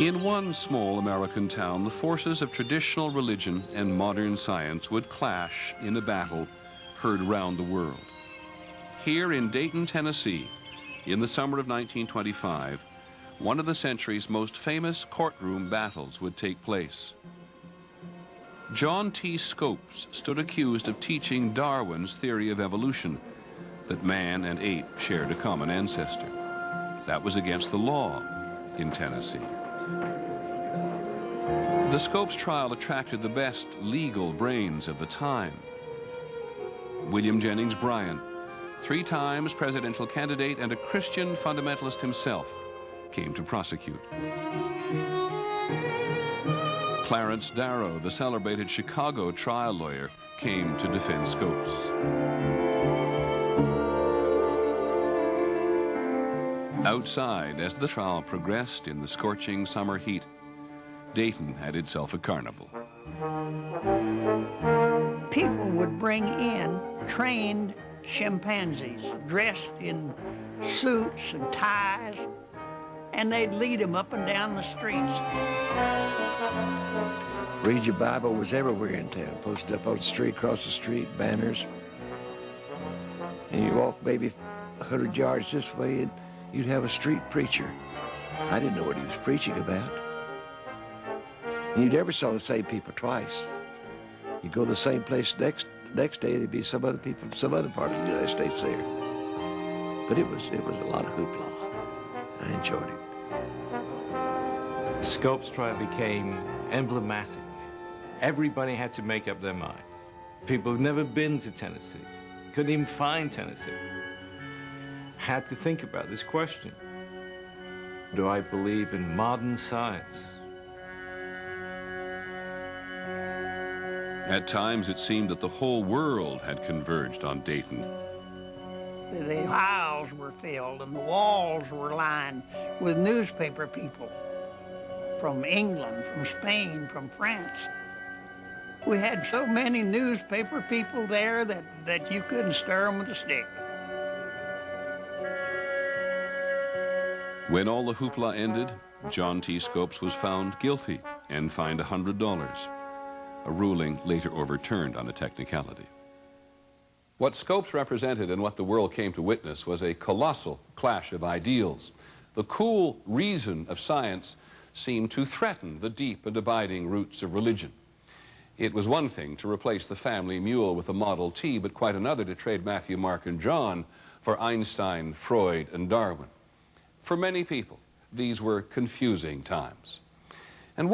In one small American town, the forces of traditional religion and modern science would clash in a battle heard round the world. Here in Dayton, Tennessee, in the summer of 1925, one of the century's most famous courtroom battles would take place. John T. Scopes stood accused of teaching Darwin's theory of evolution, that man and ape shared a common ancestor. That was against the law in Tennessee. The Scopes trial attracted the best legal brains of the time. William Jennings Bryan, 3 times presidential candidate and a Christian fundamentalist himself, came to prosecute. Clarence Darrow, the celebrated Chicago trial lawyer, came to defend Scopes. Outside, as the trial progressed in the scorching summer heat, Dayton had itself a carnival. People would bring in trained chimpanzees dressed in suits and ties, and they'd lead them up and down the streets. Read Your Bible was everywhere in town, posted up on the street, across the street, banners. And you walk maybe 100 yards this way and you'd have a street preacher. I didn't know what he was preaching about. And you never saw the same people twice. You go to the same place next day, there'd be some other people from some other part of the United States there. But it was a lot of hoopla. I enjoyed it. The Scopes trial became emblematic. Everybody had to make up their mind. People who'd never been to Tennessee, couldn't even find Tennessee, had to think about this question. Do I believe in modern science? At times, it seemed that the whole world had converged on Dayton. The aisles were filled and the walls were lined with newspaper people from England, from Spain, from France. We had so many newspaper people there that you couldn't stir them with a stick. When all the hoopla ended, John T. Scopes was found guilty and fined $100, a ruling later overturned on a technicality. What Scopes represented and what the world came to witness was a colossal clash of ideals. The cool reason of science seemed to threaten the deep and abiding roots of religion. It was one thing to replace the family mule with a Model T, but quite another to trade Matthew, Mark, and John for Einstein, Freud, and Darwin. For many people, these were confusing times.